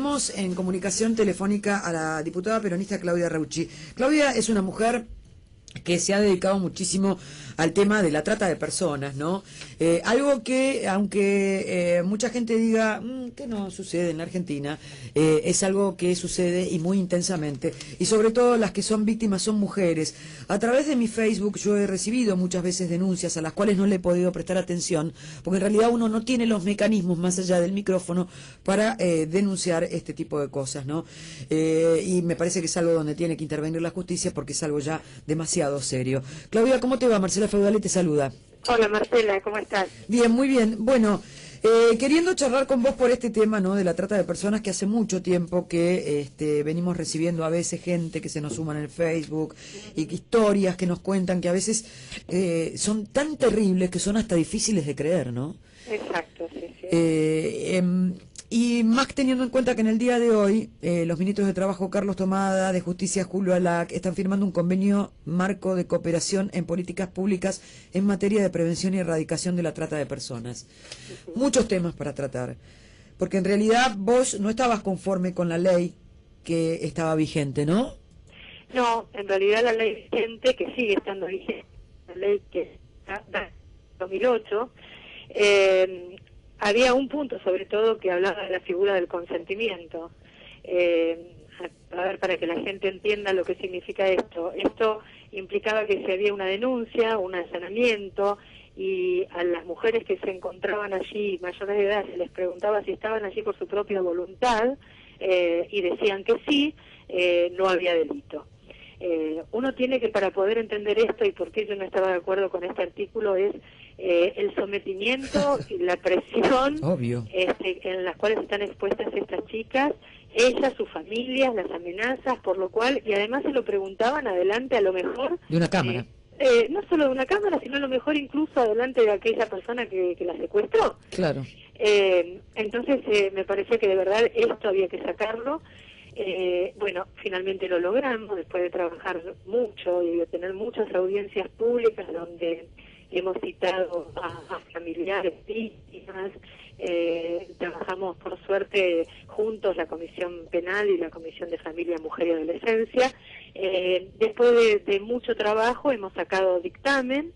Tenemos en comunicación telefónica a la diputada peronista Claudia Rauchi. Claudia es una mujer que se ha dedicado muchísimo al tema de la trata de personas, ¿no? Algo que, aunque mucha gente diga que no sucede en la Argentina, es algo que sucede y muy intensamente. Y sobre todo las que son víctimas son mujeres. A través de mi Facebook yo he recibido muchas veces denuncias a las cuales no le he podido prestar atención, porque en realidad uno no tiene los mecanismos más allá del micrófono para denunciar este tipo de cosas, ¿no? Y me parece que es algo donde tiene que intervenir la justicia porque es algo ya demasiado serio. Claudia, ¿cómo te va? Marcela Feudale te saluda. Hola Marcela, ¿cómo estás? Bien, muy bien. Bueno, queriendo charlar con vos por este tema, ¿no? De la trata de personas, que hace mucho tiempo que venimos recibiendo a veces gente que se nos suma en el Facebook y historias que nos cuentan que a veces son tan terribles que son hasta difíciles de creer, ¿no? Exacto, sí, sí. Y más teniendo en cuenta que en el día de hoy los ministros de Trabajo Carlos Tomada, de Justicia Julio Alac, están firmando un convenio marco de cooperación en políticas públicas en materia de prevención y erradicación de la trata de personas. Muchos temas para tratar, porque en realidad vos no estabas conforme con la ley que estaba vigente, ¿no? No, en realidad la ley vigente, que sigue estando vigente, la ley que está en 2008, había un punto sobre todo que hablaba de la figura del consentimiento. A ver, para que la gente entienda lo que significa esto. Esto implicaba que si había una denuncia, un allanamiento, y a las mujeres que se encontraban allí, mayores de edad, se les preguntaba si estaban allí por su propia voluntad, y decían que sí, no había delito. Uno tiene que, para poder entender esto y por qué yo no estaba de acuerdo con este artículo, es el sometimiento y la presión en las cuales están expuestas estas chicas, ellas, sus familias, las amenazas, por lo cual, y además se lo preguntaban adelante a lo mejor de una cámara. No solo de una cámara, sino a lo mejor incluso adelante de aquella persona que la secuestró. Claro. Entonces me parecía que de verdad esto había que sacarlo. Bueno, finalmente lo logramos después de trabajar mucho y de tener muchas audiencias públicas donde hemos citado a familiares, víctimas, trabajamos por suerte juntos la Comisión Penal y la Comisión de Familia, Mujer y Adolescencia. Después de mucho trabajo hemos sacado dictamen,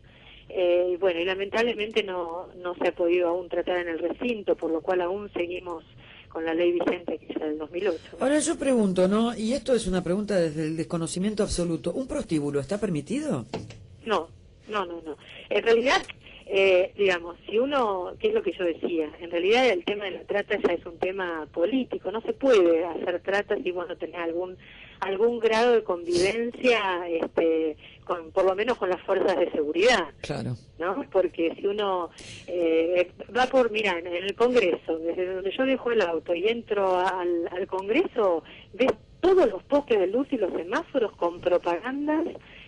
y bueno, y lamentablemente no se ha podido aún tratar en el recinto, por lo cual aún seguimos con la ley vigente que es del 2008. Ahora yo pregunto, ¿no? Y esto es una pregunta desde el desconocimiento absoluto. ¿Un prostíbulo está permitido? No. En realidad, digamos, si uno, ¿qué es lo que yo decía? En realidad el tema de la trata ya es un tema político. No se puede hacer trata si vos no tenés algún grado de convivencia, por lo menos con las fuerzas de seguridad. Claro. ¿No? Porque si uno mira, en el Congreso, desde donde yo dejo el auto y entro al Congreso, ves todos los postes de luz y los semáforos con propagandas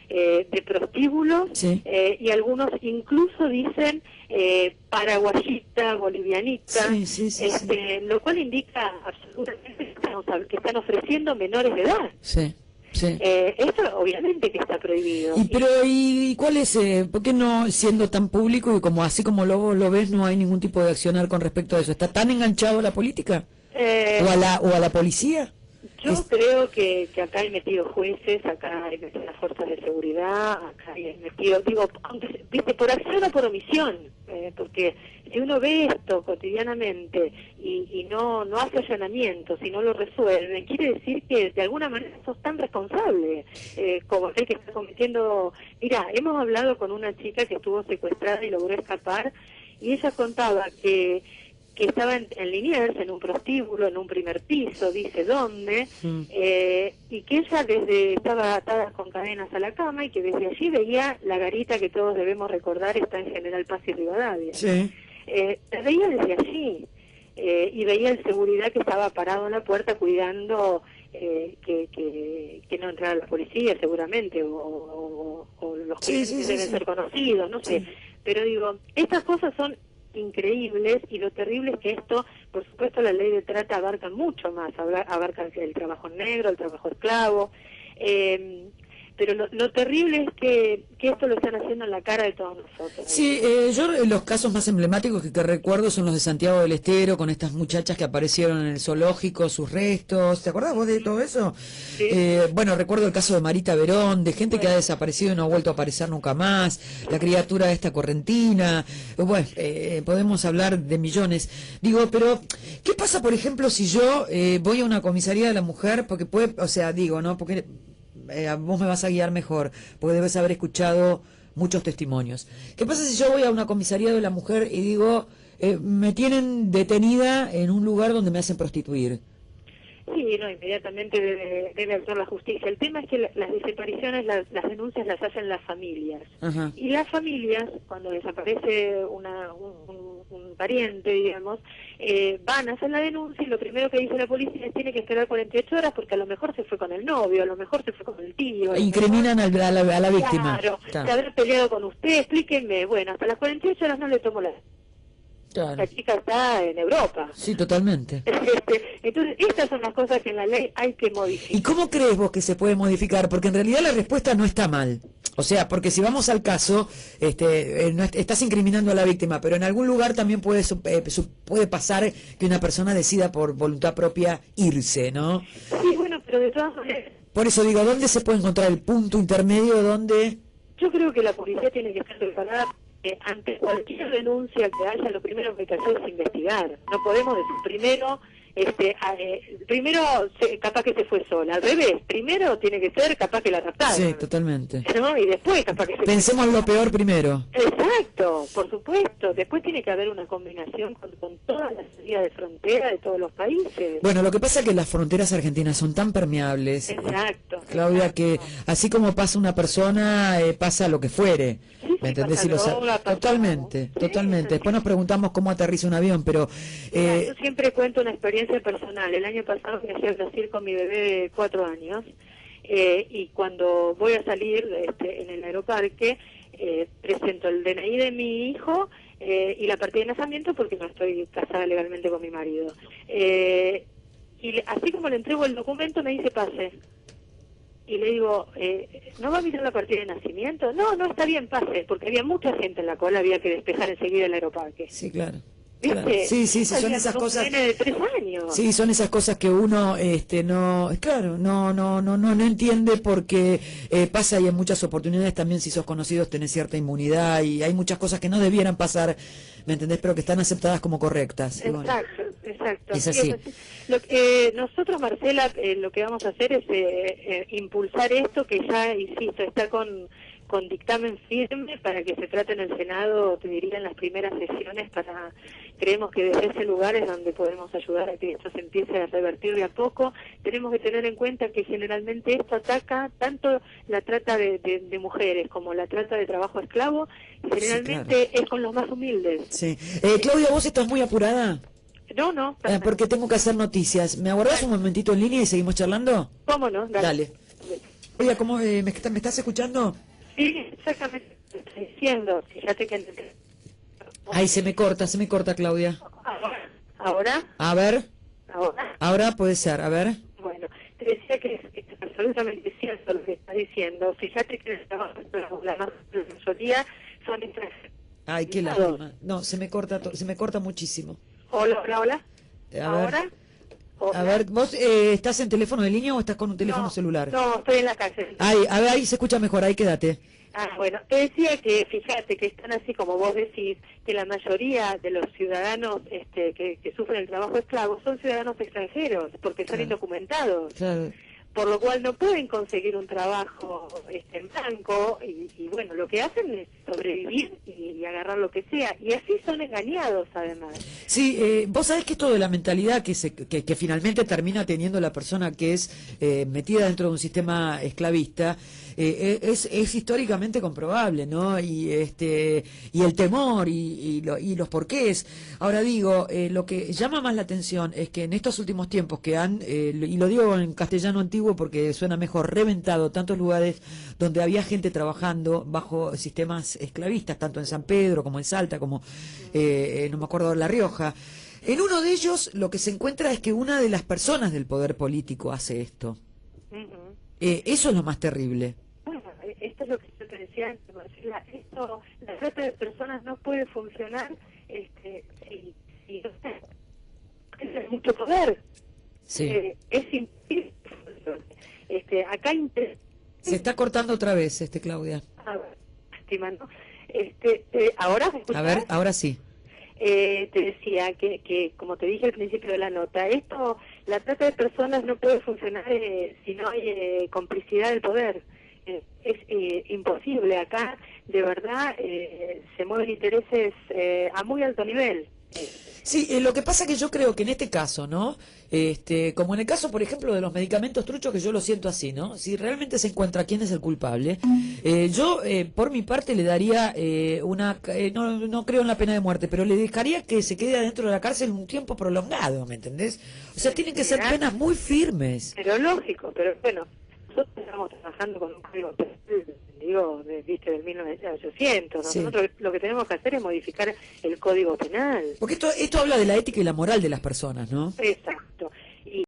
de prostíbulos, sí. Y algunos incluso dicen paraguayita, bolivianita, sí. Lo cual indica absolutamente que están ofreciendo menores de edad. Sí. Esto obviamente que está prohibido. ¿Y cuál es, por qué no, siendo tan público y como así como lo ves, no hay ningún tipo de accionar con respecto a eso? ¿Está tan enganchado a la política? ¿O a la policía? Yo creo que acá hay metidos jueces, acá hay metidas fuerzas de seguridad, acá hay metidos, aunque, viste, por acción o por omisión, porque si uno ve esto cotidianamente y no hace allanamientos y no lo resuelve, quiere decir que de alguna manera sos tan responsable como aquel que está cometiendo. Mira, hemos hablado con una chica que estuvo secuestrada y logró escapar, y ella contaba que estaba en Liniers, en un prostíbulo, en un primer piso, dice dónde, y que ella estaba atada con cadenas a la cama y que desde allí veía la garita que todos debemos recordar está en General Paz y Rivadavia. Sí. La veía desde allí, y veía el seguridad que estaba parado en la puerta cuidando que no entrara la policía seguramente, o los que deben ser conocidos, no sé. Pero digo, estas cosas son increíbles, y lo terrible es que esto, por supuesto, la ley de trata abarca mucho más, abarca el trabajo negro, el trabajo esclavo, pero lo terrible es que esto lo están haciendo en la cara de todos nosotros. Sí, yo los casos más emblemáticos que recuerdo son los de Santiago del Estero, con estas muchachas que aparecieron en el zoológico, sus restos. ¿Te acordás vos de todo eso? Sí. Bueno, recuerdo el caso de Marita Verón, de gente que ha desaparecido y no ha vuelto a aparecer nunca más, la criatura esta correntina. Bueno, podemos hablar de millones. Digo, pero ¿qué pasa, por ejemplo, si yo voy a una comisaría de la mujer? Porque puede, o sea, digo, ¿no? Porque vos me vas a guiar mejor, porque debes haber escuchado muchos testimonios. ¿Qué pasa si yo voy a una comisaría de la mujer y digo, me tienen detenida en un lugar donde me hacen prostituir? Sí, no, inmediatamente debe actuar la justicia. El tema es que las desapariciones, las denuncias las hacen las familias. Ajá. Y las familias, cuando desaparece un pariente, digamos, van a hacer la denuncia y lo primero que dice la policía es tiene que esperar 48 horas porque a lo mejor se fue con el novio, a lo mejor se fue con el tío. Incriminan a la víctima. Claro, de haber peleado con usted, explíquenme. Bueno, hasta las 48 horas no le tomo la... Claro. La chica está en Europa. Sí, totalmente. Entonces, estas son las cosas que en la ley hay que modificar. ¿Y cómo crees vos que se puede modificar? Porque en realidad la respuesta no está mal. O sea, porque si vamos al caso, no estás incriminando a la víctima, pero en algún lugar también puede pasar que una persona decida por voluntad propia irse, ¿no? Sí, bueno, pero de todas maneras... Por eso digo, ¿dónde se puede encontrar el punto intermedio donde...? Yo creo que la policía tiene que estar preparada. Ante cualquier denuncia que haya, lo primero que hay que hacer es investigar. No podemos decir primero, capaz que se fue sola. Al revés, primero tiene que ser capaz que la raptaron. Sí, totalmente. ¿No? Y después capaz que se... Pensemos lo peor primero. Exacto, por supuesto. Después tiene que haber una combinación con todas las salidas de frontera de todos los países. Bueno, lo que pasa es que las fronteras argentinas son tan permeables, Exacto. Claudia, exacto. que así como pasa una persona, pasa lo que fuere. Sí, ¿Me entendés? pasa droga, pasa... Totalmente, Sí, totalmente. sí. Después nos preguntamos cómo aterriza un avión, pero... Mira, yo siempre cuento una experiencia personal. El año pasado viajé a Brasil con mi bebé de 4 años y cuando voy a salir en el aeroparque presento el DNI de mi hijo y la partida de nacimiento porque no estoy casada legalmente con mi marido. Así como le entrego el documento me dice pase. Y le digo, ¿no va a mirar la partida de nacimiento? No, está bien, pase, porque había mucha gente en la cola, había que despejar enseguida el aeroparque. Sí, claro. ¿Viste? Claro. Sí, son esas cosas. De 3 años. Sí, son esas cosas que uno, no entiende porque pasa y en muchas oportunidades también si sos conocidos tenés cierta inmunidad y hay muchas cosas que no debieran pasar, ¿me entendés? Pero que están aceptadas como correctas. Exacto, exacto. Es así. Lo que nosotros, Marcela, lo que vamos a hacer es impulsar esto que ya, insisto, está con dictamen firme para que se trate en el Senado, te diría, en las primeras sesiones. Creemos que desde ese lugar es donde podemos ayudar a que esto se empiece a revertir de a poco. Tenemos que tener en cuenta que generalmente esto ataca tanto la trata de mujeres como la trata de trabajo esclavo, generalmente sí, claro. Es con los más humildes. Sí. Claudia, ¿vos estás muy apurada? No. Porque tengo que hacer noticias. ¿Me aguardás un momentito en línea y seguimos charlando? ¿Cómo no? Dale. Oiga, ¿cómo me estás escuchando? Sí, exactamente. Te estoy diciendo. Fíjate que... Ay, se me corta, Claudia. ¿Ahora? A ver. ¿Ahora? Ahora puede ser, a ver. Bueno, te decía que es absolutamente cierto lo que está diciendo. Fíjate que el trabajo de la mayoría son extranjeros. Ay, qué lástima. No, se me corta muchísimo. Hola. ¿Ahora? A ver, ¿vos estás en teléfono de línea o estás con un teléfono celular? No, estoy en la calle. Ay, a ver, ahí se escucha mejor, ahí quédate. Bueno, te decía que fíjate que están así como vos decís, que la mayoría de los ciudadanos que sufren el trabajo esclavo son ciudadanos extranjeros, porque son indocumentados. Claro. Por lo cual no pueden conseguir un trabajo en blanco y bueno, lo que hacen es sobrevivir y agarrar lo que sea, y así son engañados además. Sí, vos sabés que esto de la mentalidad que finalmente termina teniendo la persona que es metida dentro de un sistema esclavista es históricamente comprobable, ¿no? Y el temor y los porqués. Ahora digo, lo que llama más la atención es que en estos últimos tiempos que han, y lo digo en castellano antiguo porque suena mejor, reventado tantos lugares donde había gente trabajando bajo sistemas esclavistas, tanto en San Pedro como en Salta, como no me acuerdo, La Rioja. En uno de ellos lo que se encuentra es que una de las personas del poder político hace esto. Eso es lo más terrible. esto es lo que yo te decía antes, Marcela, la trata de personas no puede funcionar si no sé, es mucho poder. Sí. Es imposible. Acá Se está cortando otra vez, Claudia. lástima, ¿no? Ahora ¿me escuchás? A ver, ahora sí. Te decía que, como te dije al principio de la nota, la trata de personas no puede funcionar si no hay complicidad del poder. Es imposible. Acá, de verdad, se mueven intereses a muy alto nivel. Sí, lo que pasa que yo creo que en este caso, ¿no? Como en el caso, por ejemplo, de los medicamentos truchos, que yo lo siento así, ¿no? Si realmente se encuentra quién es el culpable, yo, por mi parte, le daría no creo en la pena de muerte, pero le dejaría que se quede adentro de la cárcel un tiempo prolongado, ¿me entendés? O sea, tienen que ser penas muy firmes. Pero lógico, pero bueno, nosotros estamos trabajando con un código penal, digo, viste, del 1800, ¿no? Sí. Nosotros lo que tenemos que hacer es modificar el código penal. Porque esto habla de la ética y la moral de las personas, ¿no? Exacto. Y